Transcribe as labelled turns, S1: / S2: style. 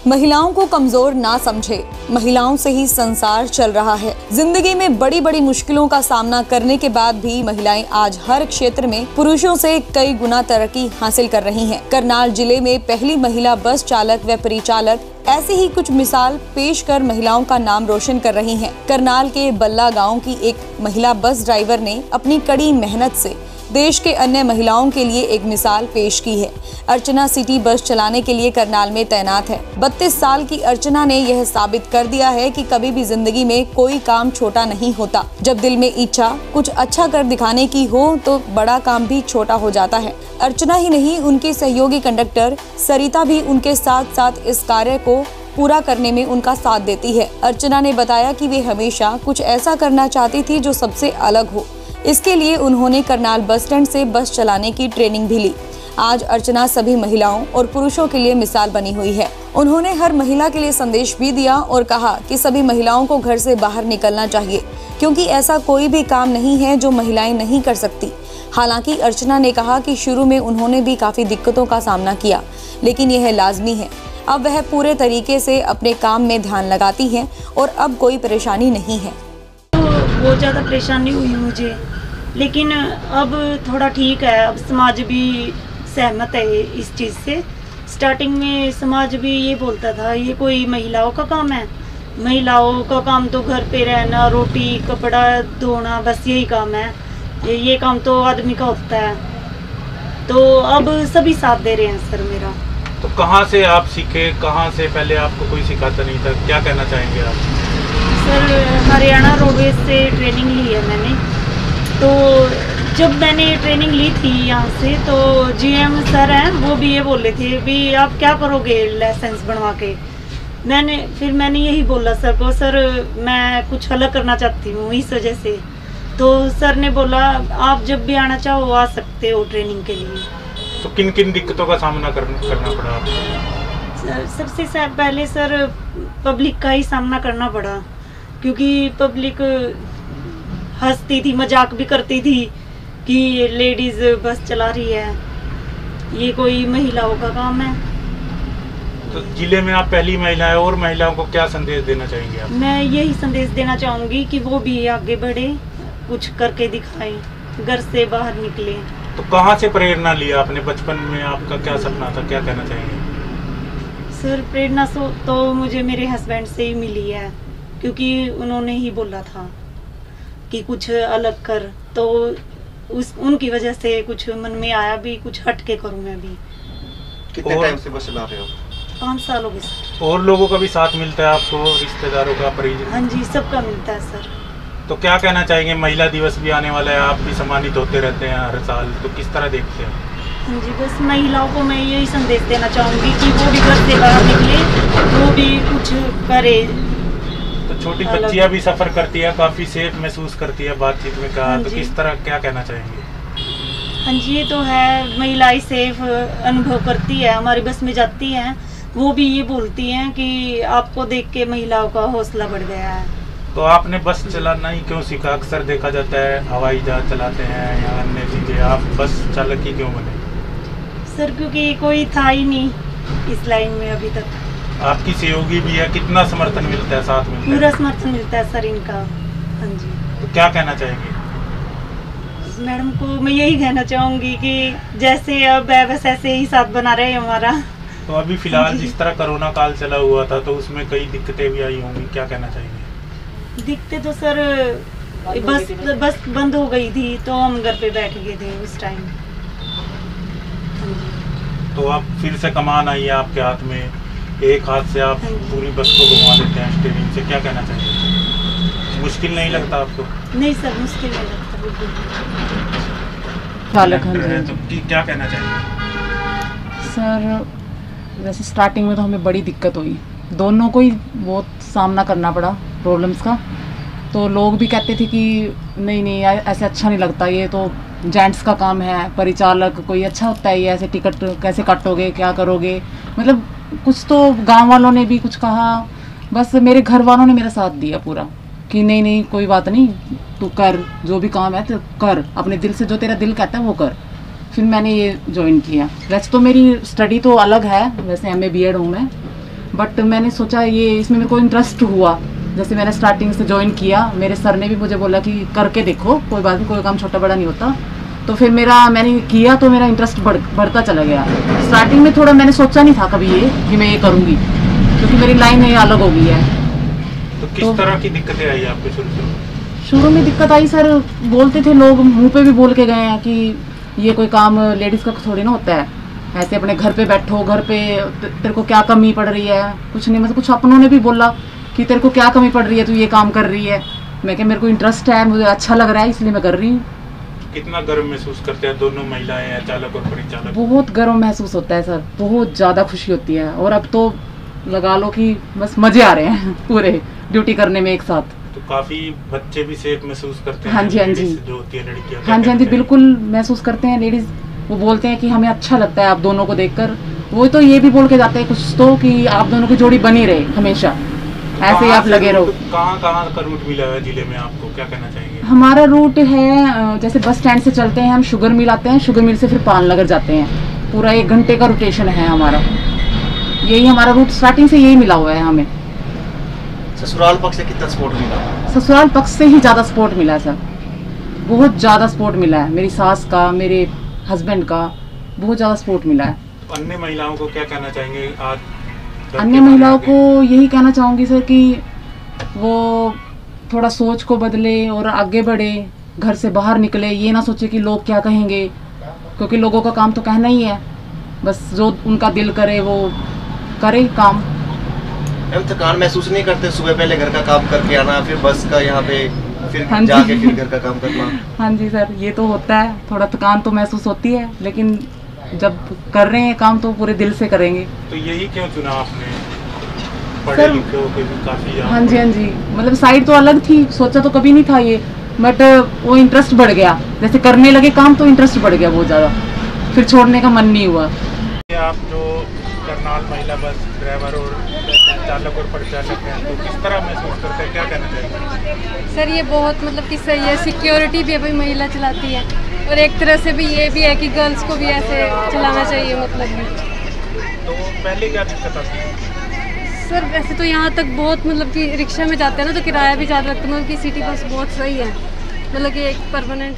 S1: महिलाओं को कमजोर ना समझे, महिलाओं से ही संसार चल रहा है। जिंदगी में बड़ी बड़ी मुश्किलों का सामना करने के बाद भी महिलाएं आज हर क्षेत्र में पुरुषों से कई गुना तरक्की हासिल कर रही हैं। करनाल जिले में पहली महिला बस चालक व परिचालक ऐसी ही कुछ मिसाल पेश कर महिलाओं का नाम रोशन कर रही हैं। करनाल के बल्ला गांव की एक महिला बस ड्राइवर ने अपनी कड़ी मेहनत से देश के अन्य महिलाओं के लिए एक मिसाल पेश की है। अर्चना सिटी बस चलाने के लिए करनाल में तैनात है। 32 साल की अर्चना ने यह साबित कर दिया है कि कभी भी जिंदगी में कोई काम छोटा नहीं होता। जब दिल में इच्छा कुछ अच्छा कर दिखाने की हो तो बड़ा काम भी छोटा हो जाता है। अर्चना ही नहीं, उनकी सहयोगी कंडक्टर सरिता भी उनके साथ साथ इस कार्य को पूरा करने में उनका साथ देती है। अर्चना ने बताया कि वे हमेशा कुछ ऐसा करना चाहती थी जो सबसे अलग हो। इसके लिए उन्होंने करनाल बस स्टैंड से बस चलाने की ट्रेनिंग भी ली। आज अर्चना सभी महिलाओं और पुरुषों के लिए मिसाल बनी हुई है। उन्होंने हर महिला के लिए संदेश भी दिया और कहा कि सभी महिलाओं को घर से बाहर निकलना चाहिए, क्योंकि ऐसा कोई भी काम नहीं है जो महिलाएं नहीं कर सकती। हालांकि अर्चना ने कहा कि शुरू में उन्होंने भी काफी दिक्कतों का सामना किया, लेकिन यह लाजमी है। अब वह पूरे तरीके से अपने काम में ध्यान लगाती हैं और अब कोई परेशानी नहीं है।
S2: बहुत ज़्यादा परेशानी हुई मुझे, लेकिन अब थोड़ा ठीक है। अब समाज भी सहमत है इस चीज़ से। स्टार्टिंग में समाज भी ये बोलता था ये कोई महिलाओं का काम है, महिलाओं का काम तो घर पे रहना, रोटी कपड़ा धोना, बस यही काम है, ये काम तो आदमी का होता है। तो अब सभी साथ दे रहे हैं सर मेरा।
S3: तो कहाँ से आप सीखे, कहाँ से? पहले आपको कोई सिखाता नहीं था, क्या कहना चाहेंगे आप?
S2: सर हरियाणा रोडवेज से ट्रेनिंग ली है मैंने। तो जब मैंने ट्रेनिंग ली थी यहाँ से, तो जीएम सर हैं वो भी ये बोल रहे थे भी आप क्या करोगे लाइसेंस बनवा के। मैंने यही बोला सर को, सर मैं कुछ अलग करना चाहती हूँ इस वजह से। तो सर ने बोला आप जब भी आना चाहो आ सकते हो ट्रेनिंग के लिए।
S3: तो किन किन दिक्कतों का सामना करना पड़ा आपको?
S2: सबसे पहले सर पब्लिक का ही सामना करना पड़ा, क्योंकि पब्लिक हंसती थी, मजाक भी करती थी कि लेडीज बस चला रही है, ये कोई महिलाओं का काम है।
S3: तो जिले में आप पहली महिला है, और महिलाओं को क्या संदेश देना चाहेंगे आप?
S2: मैं यही संदेश देना चाहूँगी कि वो भी आगे बढ़े, कुछ करके दिखाएं, घर से बाहर निकले।
S3: तो कहाँ से प्रेरणा लिया आपने? बचपन में आपका क्या सपना था, क्या कहना चाहेंगे?
S2: सर प्रेरणा तो मुझे मेरे हस्बैंड से ही मिली है, क्योंकि उन्होंने ही बोला था कि कुछ अलग कर, तो उनकी वजह से कुछ मन में आया भी कुछ हटके करूं मैं भी।
S4: कितने टाइम से बस चला रहे हो?
S2: 5 साल हो गए सर।
S3: और लोगों का भी साथ मिलता है आपको, रिश्तेदारों का, परिजन?
S2: हाँ जी, सबका मिलता है सर।
S3: तो क्या कहना चाहेंगे? महिला दिवस भी आने वाला है, आप भी सम्मानित होते रहते हैं हर साल, तो किस तरह देखते हैं?
S2: हाँ जी, बस महिलाओं को मैं यही संदेश देना चाहूँगी कि वो भी घर से बाहर निकले, वो भी कुछ करे।
S3: तो छोटी बच्चियां भी सफर करती है, काफी सेफ महसूस करती है बातचीत में कहा, तो किस तरह क्या कहना चाहेंगे?
S2: हाँ जी, ये तो है, महिलाएं सेफ अनुभव करती है, हमारी बस में जाती हैं, वो भी ये बोलती हैं कि आपको देख के महिलाओं का हौसला बढ़ गया है।
S3: तो आपने बस चलाना ही क्यों सीखा? अक्सर देखा जाता है हवाई जहाज चलाते हैं या अन्य चीजें, आप बस चालक ही क्यों बने?
S2: सर क्योंकि कोई था ही नहीं इस लाइन में अभी तक।
S3: आपकी सहयोगी भी है, कितना समर्थन मिलता है साथ में?
S2: पूरा समर्थन मिलता है सर इनका। हाँ जी।
S3: तो क्या कहना चाहेंगे
S2: मैडम को? मैं यही कहना चाहूँगी कि जैसे अब है बस ऐसे ही साथ बना रहे हमारा।
S3: तो अभी फिलहाल जिस तरह कोरोना काल चला हुआ था, तो उसमें कई दिक्कतें भी आई होंगी, क्या कहना चाहेंगे?
S2: दिक्कतें तो सर बस बंद हो गई थी, तो हम घर पे बैठ गए थे उस टाइम।
S3: तो आप फिर से कमान आई है आपके हाथ में, एक हाथ से आप पूरी बस को घुमा देते हैं स्टीयरिंग से, क्या कहना चाहिए? मुश्किल नहीं लगता आपको?
S2: नहीं सर, मुश्किल नहीं लगता बिल्कुल।
S5: चालक
S3: तो क्या कहना चाहिए
S5: सर? वैसे स्टार्टिंग में तो हमें बड़ी दिक्कत हुई, दोनों को ही बहुत सामना करना पड़ा प्रॉब्लम्स का। तो लोग भी कहते थे कि नहीं ऐसे अच्छा नहीं लगता, ये तो जेंट्स का काम है, परिचालक कोई अच्छा होता है, ये ऐसे टिकट कैसे काटोगे, क्या करोगे, मतलब कुछ तो गांव वालों ने भी कुछ कहा। बस मेरे घर वालों ने मेरा साथ दिया पूरा कि नहीं कोई बात नहीं, तू कर, जो भी काम है तो कर, अपने दिल से जो तेरा दिल कहता है वो कर। फिर मैंने ये ज्वाइन किया। वैसे तो मेरी स्टडी तो अलग है, वैसे MA BEd हूँ मैं, बट मैंने सोचा ये इसमें मेरे को इंटरेस्ट हुआ। जैसे मैंने स्टार्टिंग से ज्वाइन किया, मेरे सर ने भी मुझे बोला कि करके देखो, कोई बात नहीं, कोई काम छोटा बड़ा नहीं होता। तो फिर मैंने किया तो मेरा इंटरेस्ट बढ़ता चला गया। स्टार्टिंग में थोड़ा मैंने सोचा नहीं था कभी ये कि मैं ये करूँगी, क्योंकि मेरी लाइन ये अलग हो गई है।
S3: तो किस तरह की दिक्कतें आई आपको
S5: शुरू में दिक्कत आई सर, बोलते थे लोग, मुंह पे भी बोल के गए हैं कि ये कोई काम लेडीज़ का थोड़ी ना होता है, ऐसे अपने घर पे बैठो, घर पे तेरे को क्या कमी पड़ रही है, कुछ नहीं। मतलब कुछ अपनों ने भी बोला कि तेरे को क्या कमी पड़ रही है, तू ये काम कर रही है। मैं क्या, मेरे को इंटरेस्ट है, मुझे अच्छा लग रहा है, इसलिए मैं कर रही हूँ।
S3: कितना गर्व महसूस करते हैं दोनों महिलाएं हैं, चालक और परिचालक?
S5: बहुत गर्व महसूस होता है सर, बहुत ज़्यादा खुशी होती है। और अब तो लगा लो कि बस मज़े आ रहे हैं पूरे ड्यूटी करने में एक साथ।
S3: तो काफ़ी बच्चे भी सेफ महसूस करते हैं?
S5: हाँ जी, हाँ जी,
S3: जो होती है लड़कियां।
S5: हाँ जी, हाँ जी, बिल्कुल महसूस करते हैं लेडीज़। वो बोलते हैं कि हमें अच्छा लगता है आप दोनों को देखकर। वो तो ये भी बोल के जाते हैं कुछ तो कि आप दोनों की जोड़ी बनी रहे हमेशा, ऐसे ही आप लगे रहो।
S3: कहाँ कहाँ का रूट मिला है जिले में आपको, क्या कहना चाहेंगे?
S5: हमारा रूट है, जैसे बस स्टैंड से चलते हैं हम, शुगर मिल आते हैं, शुगर मिल से फिर पान नगर जाते हैं। पूरा 1 घंटे का रोटेशन है हमारा। यही हमारा रूट स्टार्टिंग से यही मिला हुआ है हमें।
S4: ससुराल पक्ष से कितना सपोर्ट मिला?
S5: ससुराल पक्ष से ही ज़्यादा सपोर्ट मिला है सर, बहुत ज़्यादा सपोर्ट मिला है। मेरी सास का, मेरे हस्बैंड का बहुत ज़्यादा सपोर्ट मिला है।
S3: अन्य महिलाओं को क्या कहना चाहेंगे आज?
S5: अन्य महिलाओं को यही कहना चाहूँगी सर कि वो थोड़ा सोच को बदले और आगे बढ़े, घर से बाहर निकले। ये ना सोचे कि लोग क्या कहेंगे, क्योंकि लोगों का काम तो कहना ही है। बस जो उनका दिल करे वो करे काम।
S4: हम थकान महसूस नहीं करते? सुबह पहले घर का काम करके आना, फिर बस का यहाँ पे, फिर
S5: हाँ
S4: जाके फिर घर का काम करना।
S5: हाँ जी सर, ये तो होता है, थोड़ा थकान तो महसूस होती है, लेकिन जब कर रहे हैं काम तो पूरे दिल से करेंगे।
S3: तो यही क्यों चुना आपने? पढ़े
S5: सर,
S3: लिखे हो के भी काफी?
S5: हाँ जी, हाँ जी, मतलब साइड तो अलग थी, सोचा तो कभी नहीं था ये, बट वो इंटरेस्ट बढ़ गया। जैसे करने लगे काम तो इंटरेस्ट बढ़ गया बहुत ज़्यादा, फिर छोड़ने का मन नहीं हुआ।
S3: आप जो करनाल महिला बस ड्राइवर और चालक और परिचालक हैं, तो किस तरह महसूस करते हैं, क्या कहना चाहिए?
S6: सर ये बहुत मतलब कि सही है, सिक्योरिटी भी अभी महिला चलाती है, और एक तरह से भी ये भी है कि गर्ल्स को भी ऐसे चलाना चाहिए। मतलब
S3: तो पहले क्या दिक्कत आती है?
S6: सर वैसे तो यहाँ तक बहुत मतलब कि रिक्शा में जाते हैं ना तो किराया भी ज़्यादा लगता है, मतलब कि सिटी बस बहुत सही है, मतलब कि एक परमानेंट